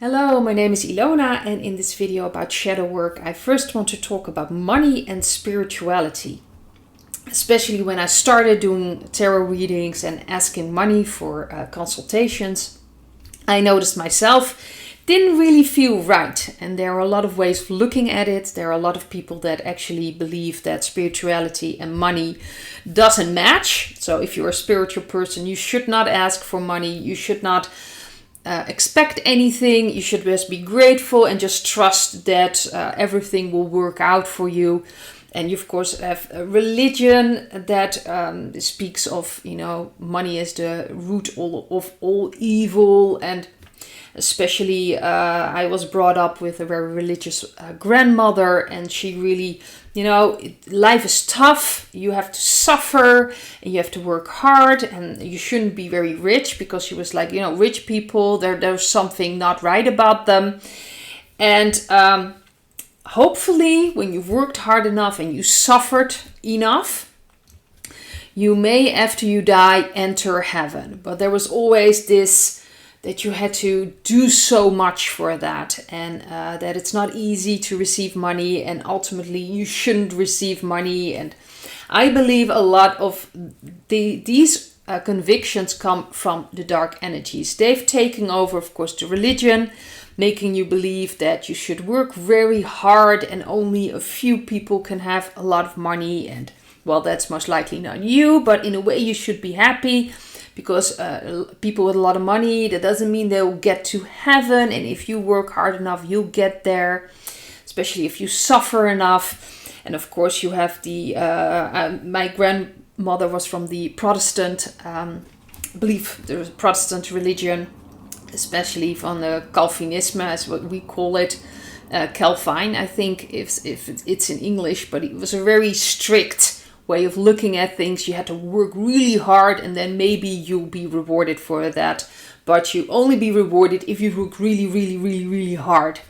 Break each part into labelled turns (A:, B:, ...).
A: Hello, my name is Ilona, and in this video about Shadowwork, I first want to talk about money and spirituality. Especially when I started doing tarot readings and asking money for consultations, I noticed myself didn't really feel right. And there are a lot of ways of looking at it. There are a lot of people that actually believe that spirituality and money doesn't match. So if you're a spiritual person, you should not ask for money. You should not expect anything. You should just be grateful and just trust that everything will work out for you. And you, of course, have a religion that speaks of, money as the root of all evil. And especially, I was brought up with a very religious grandmother, and she really, life is tough. You have to suffer and you have to work hard, and you shouldn't be very rich because she was like, rich people, there's something not right about them. And hopefully, when you've worked hard enough and you suffered enough, you may, after you die, enter heaven. But there was always this that you had to do so much for that, and that it's not easy to receive money, and ultimately you shouldn't receive money. And I believe a lot of these convictions come from the dark energies. They've taken over, of course, the religion, making you believe that you should work very hard and only a few people can have a lot of money. And well, that's most likely not you, but in a way you should be happy. Because people with a lot of money, that doesn't mean they'll get to heaven. And if you work hard enough, you'll get there. Especially if you suffer enough. And of course, you have my grandmother was from the Protestant belief, the Protestant religion, especially from the Calvinism, as what we call it. Calvin, I think, if it's in English, but it was a very strict way of looking at things. You had to work really hard, and then maybe you'll be rewarded for that. But you only be rewarded if you work really, really, really, really hard.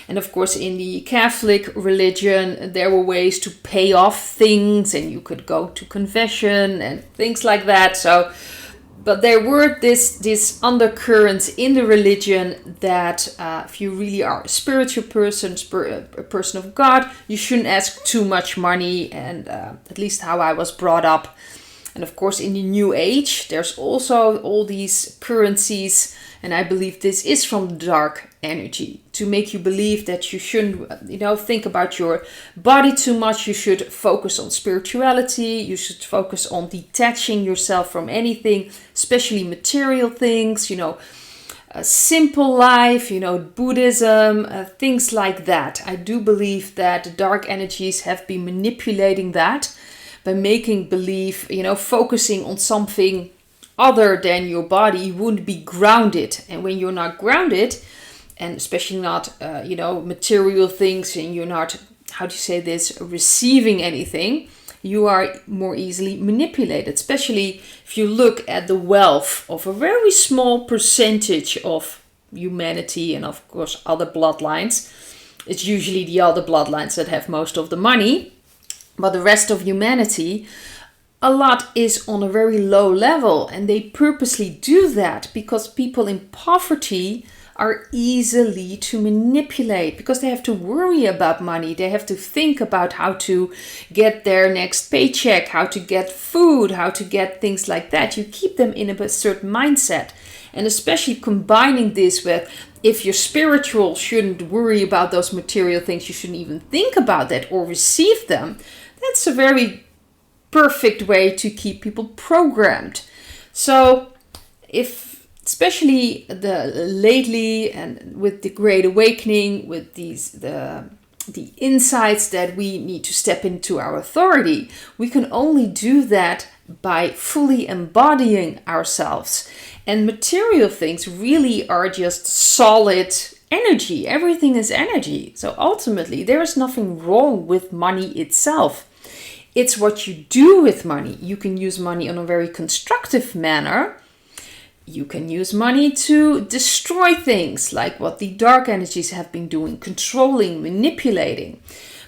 A: And of course, in the Catholic religion, there were ways to pay off things, and you could go to confession and things like that. But there were this undercurrents in the religion that if you really are a spiritual person, a person of God, you shouldn't ask too much money, and at least how I was brought up. And of course, in the New Age, there's also all these currencies, and I believe this is from the dark energy to make you believe that you shouldn't, think about your body too much. You should focus on spirituality. You should focus on detaching yourself from anything, especially material things, a simple life, Buddhism, things like that. I do believe that the dark energies have been manipulating that by making believe, focusing on something other than your body. You wouldn't be grounded. And when you're not grounded, and especially not, material things, and you're not, receiving anything, you are more easily manipulated. Especially if you look at the wealth of a very small percentage of humanity, and of course other bloodlines. It's usually the other bloodlines that have most of the money. But the rest of humanity, a lot is on a very low level, and they purposely do that because people in poverty are easily to manipulate, because they have to worry about money. They have to think about how to get their next paycheck, how to get food, how to get things like that. You keep them in a certain mindset. And especially combining this with, if you're spiritual, shouldn't worry about those material things. You shouldn't even think about that or receive them. That's a very perfect way to keep people programmed. So especially lately, and with the Great Awakening, with the insights that we need to step into our authority, we can only do that by fully embodying ourselves. And material things really are just solid energy. Everything is energy. So ultimately, there is nothing wrong with money itself. It's what you do with money. You can use money in a very constructive manner. You can use money to destroy things, like what the dark energies have been doing, controlling, manipulating.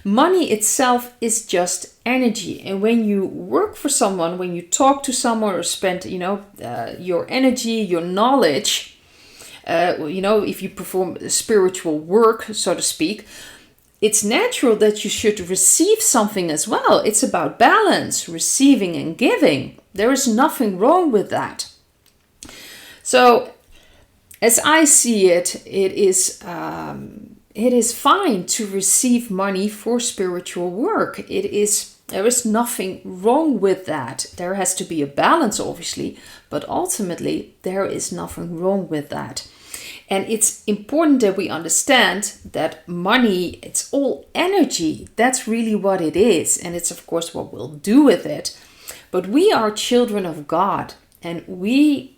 A: Money itself is just energy. And when you work for someone, when you talk to someone or spend, your energy, your knowledge if you perform spiritual work, so to speak, it's natural that you should receive something as well. It's about balance, receiving and giving. There is nothing wrong with that. So, as I see it, it is fine to receive money for spiritual work. There is nothing wrong with that. There has to be a balance, obviously, but ultimately there is nothing wrong with that. And it's important that we understand that money, it's all energy. That's really what it is. And it's, of course, what we'll do with it. But we are children of God, and we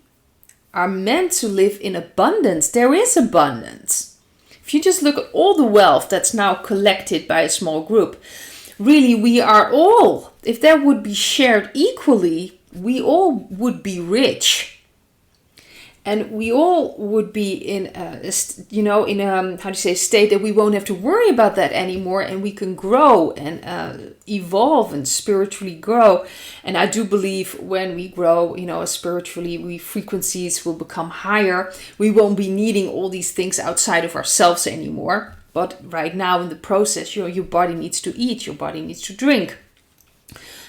A: are meant to live in abundance. There is abundance. If you just look at all the wealth that's now collected by a small group, really we are all, if that would be shared equally, we all would be rich. And we all would be in a state that we won't have to worry about that anymore, and we can grow and evolve and spiritually grow. And I do believe when we grow, spiritually, frequencies will become higher. We won't be needing all these things outside of ourselves anymore. But right now in the process, your body needs to eat, your body needs to drink.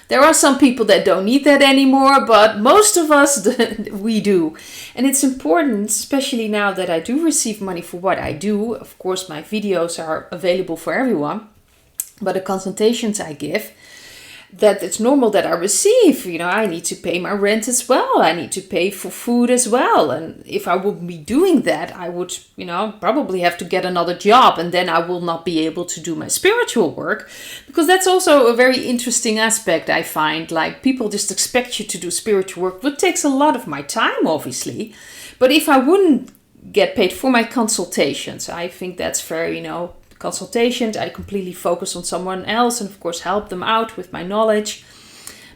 A: There are some people that don't need that anymore, but most of us, we do. And it's important, especially now that I do receive money for what I do. Of course, my videos are available for everyone, but the consultations I give, that it's normal that I receive. I need to pay my rent as well. I need to pay for food as well. And if I would be doing that, I would, probably have to get another job. And then I will not be able to do my spiritual work. Because that's also a very interesting aspect, I find. Like, people just expect you to do spiritual work, which takes a lot of my time, obviously. But if I wouldn't get paid for my consultations, I think that's very, consultations, I completely focus on someone else and of course help them out with my knowledge,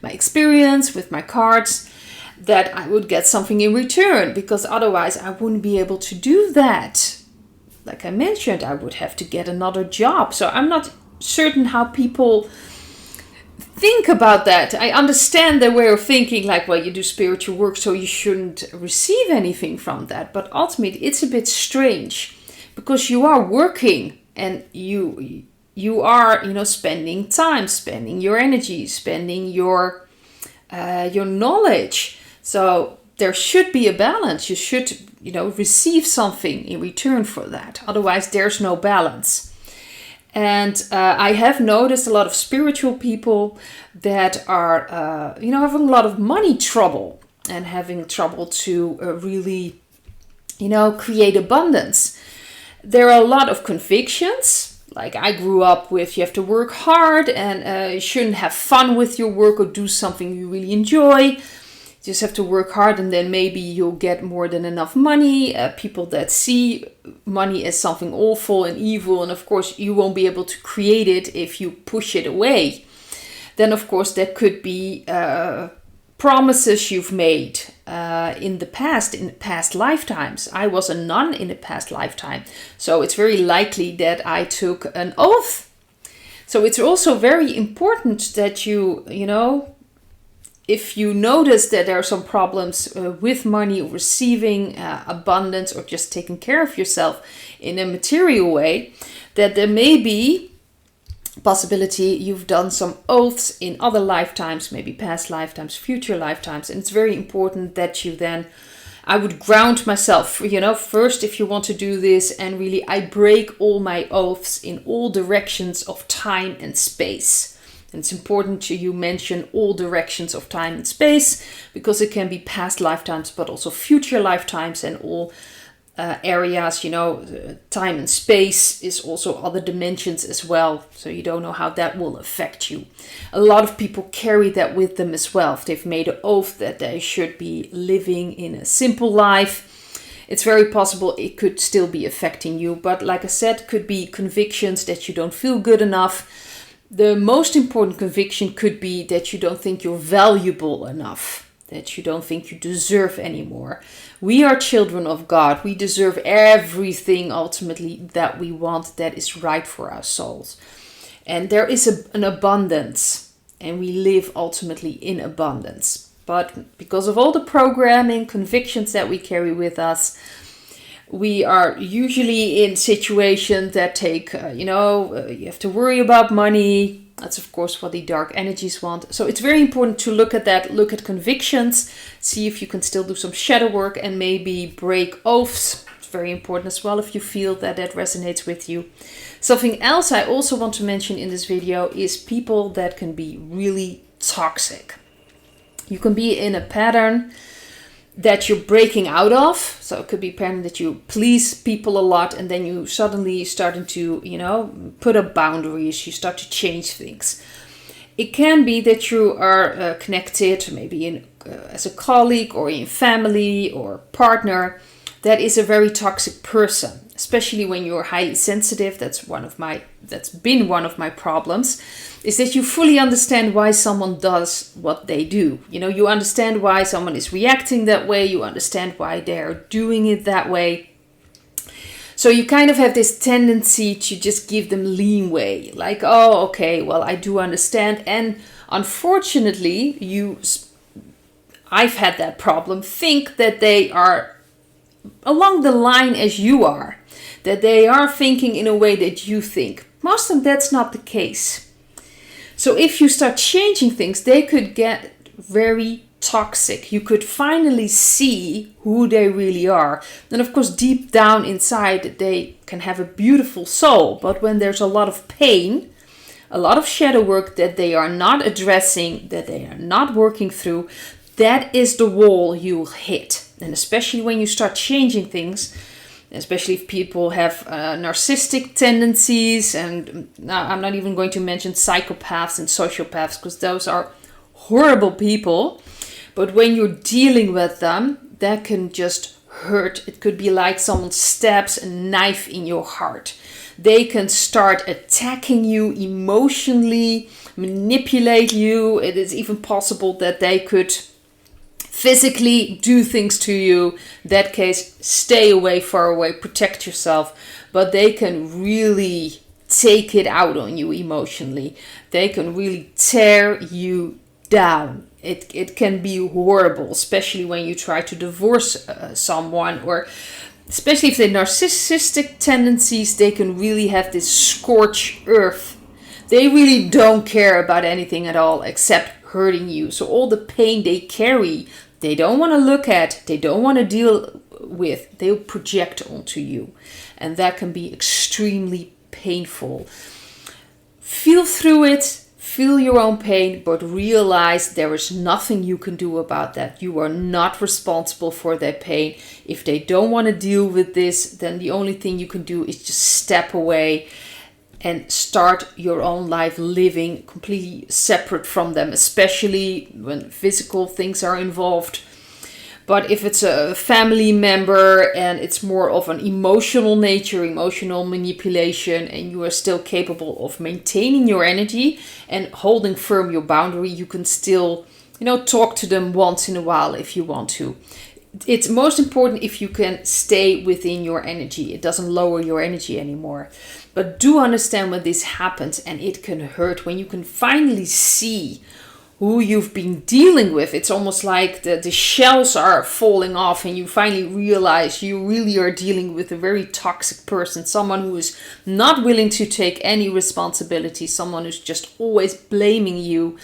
A: my experience, with my cards, that I would get something in return, because otherwise I wouldn't be able to do that. Like I mentioned, I would have to get another job. So I'm not certain how people think about that. I understand their way of thinking, like, well, you do spiritual work, so you shouldn't receive anything from that. But ultimately, it's a bit strange, because you are working. And you are, spending time, spending your energy, spending your knowledge. So there should be a balance. You should, receive something in return for that. Otherwise, there's no balance. And I have noticed a lot of spiritual people that are, having a lot of money trouble and having trouble to really, create abundance. There are a lot of convictions. Like, I grew up with, you have to work hard and you shouldn't have fun with your work or do something you really enjoy. You just have to work hard and then maybe you'll get more than enough money. People that see money as something awful and evil, and of course you won't be able to create it if you push it away. Then of course that could be promises you've made in past lifetimes. I was a nun in a past lifetime, so it's very likely that I took an oath. So it's also very important that you if you notice that there are some problems with money, receiving abundance, or just taking care of yourself in a material way, that there may be possibility you've done some oaths in other lifetimes, maybe past lifetimes, future lifetimes. And it's very important that you then, I would ground myself, first, if you want to do this, and really I break all my oaths in all directions of time and space. And it's important to you mention all directions of time and space, because it can be past lifetimes, but also future lifetimes, and all areas, time and space is also other dimensions as well. So you don't know how that will affect you. A lot of people carry that with them as well. If they've made an oath that they should be living in a simple life, it's very possible it could still be affecting you. But like I said, could be convictions that you don't feel good enough. The most important conviction could be that you don't think you're valuable enough, that you don't think you deserve anymore. We are children of God. We deserve everything ultimately that we want, that is right for our souls. And there is an abundance, and we live ultimately in abundance. But because of all the programming, convictions that we carry with us, We are usually in situations that take, you have to worry about money. That's of course what the dark energies want. So it's very important to look at that, look at convictions, see if you can still do some shadow work and maybe break oaths. It's very important as well if you feel that that resonates with you. Something else I also want to mention in this video is people that can be really toxic. You can be in a pattern that you're breaking out of. So it could be a pattern that you please people a lot and then you suddenly starting to, put up boundaries. You start to change things. It can be that you are connected, maybe as a colleague or in family or partner, that is a very toxic person, especially when you're highly sensitive. That's been one of my problems, is that you fully understand why someone does what they do. You understand why someone is reacting that way. You understand why they're doing it that way. So you kind of have this tendency to just give them leeway. Like, oh, okay, well, I do understand. And unfortunately, I've had that problem, think that they are along the line as you are, that they are thinking in a way that you think. Most of them, that's not the case. So if you start changing things, they could get very toxic. You could finally see who they really are. And of course, deep down inside, they can have a beautiful soul. But when there's a lot of pain, a lot of shadow work that they are not addressing, that they are not working through, that is the wall you'll hit. And especially when you start changing things, especially if people have narcissistic tendencies, and now I'm not even going to mention psychopaths and sociopaths because those are horrible people. But when you're dealing with them, that can just hurt. It could be like someone stabs a knife in your heart. They can start attacking you emotionally, manipulate you. It is even possible that they could physically do things to you. In that case, stay away, far away, protect yourself. But they can really take it out on you emotionally. They can really tear you down. It can be horrible, especially when you try to divorce someone, or especially if they have narcissistic tendencies, they can really have this scorched earth. They really don't care about anything at all except hurting you. So all the pain they carry, they don't want to look at, they don't want to deal with, they'll project onto you. And that can be extremely painful. Feel through it, feel your own pain, but realize there is nothing you can do about that. You are not responsible for their pain. If they don't want to deal with this, then the only thing you can do is just step away and start your own life living completely separate from them, especially when physical things are involved. But if it's a family member and it's more of an emotional nature, emotional manipulation, and you are still capable of maintaining your energy and holding firm your boundary, you can still, talk to them once in a while if you want to. It's most important if you can stay within your energy. It doesn't lower your energy anymore. But do understand when this happens, and it can hurt when you can finally see who you've been dealing with. It's almost like the shells are falling off and you finally realize you really are dealing with a very toxic person, someone who is not willing to take any responsibility, someone who's just always blaming you.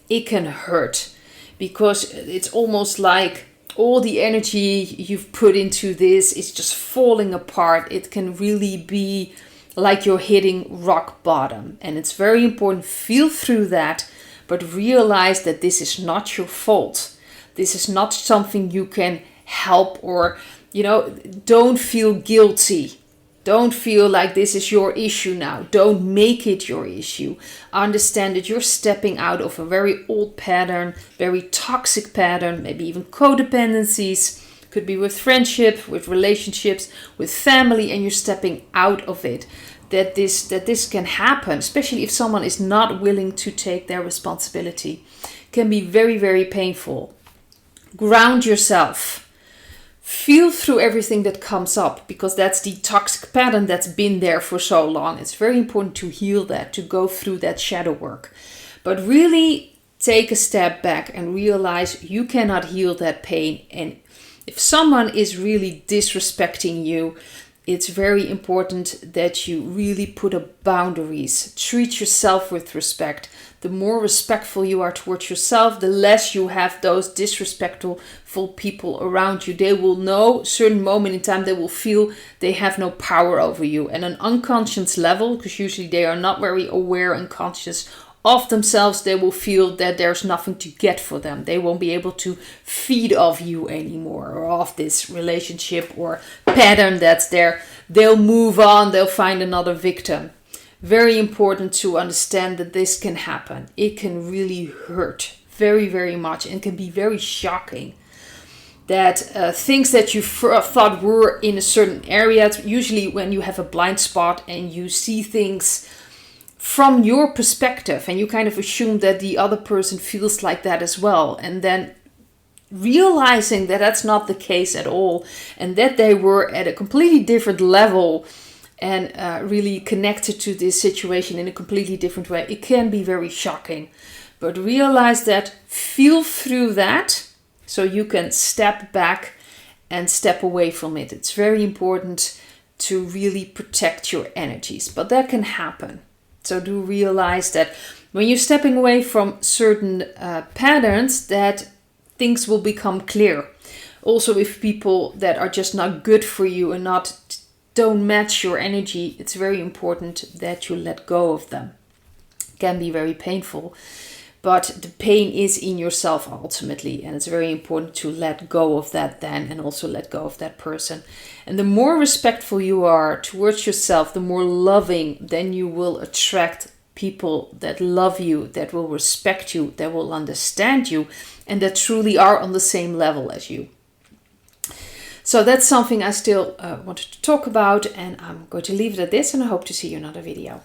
A: It can hurt because it's almost like all the energy you've put into this is just falling apart. It can really be like you're hitting rock bottom, and it's very important. Feel through that, but realize that this is not your fault. This is not something you can help, or, don't feel guilty. Don't feel like this is your issue now. Don't make it your issue. Understand that you're stepping out of a very old pattern, very toxic pattern, maybe even codependencies. Could be with friendship, with relationships, with family, and you're stepping out of it. That this can happen, especially if someone is not willing to take their responsibility. It can be very, very painful. Ground yourself. Feel through everything that comes up, because that's the toxic pattern that's been there for so long. It's very important to heal that, to go through that shadow work. But really take a step back and realize you cannot heal that pain, and If someone is really disrespecting you, it's very important that you really put up boundaries. Treat yourself with respect. The more respectful you are towards yourself, the less you have those disrespectful people around you. They will know, certain moment in time, they will feel they have no power over you. And an unconscious level, because usually they are not very aware and conscious of themselves, they will feel that there's nothing to get for them. They won't be able to feed off you anymore, or off this relationship or pattern that's there. They'll move on, they'll find another victim. Very important to understand that this can happen. It can really hurt very, very much, and can be very shocking. That things that you thought were in a certain area, usually when you have a blind spot and you see things from your perspective and you kind of assume that the other person feels like that as well, and then realizing that that's not the case at all, and that they were at a completely different level and really connected to this situation in a completely different way, it can be very shocking. But realize that, feel through that, so you can step back and step away from it. It's very important to really protect your energies, but that can happen. So do realize that when you're stepping away from certain patterns, that things will become clear. Also, if people that are just not good for you and don't match your energy, it's very important that you let go of them. It can be very painful, but the pain is in yourself ultimately, and it's very important to let go of that then, and also let go of that person. And the more respectful you are towards yourself, the more loving, then you will attract people that love you, that will respect you, that will understand you, and that truly are on the same level as you. So that's something I still wanted to talk about, and I'm going to leave it at this, and I hope to see you in another video.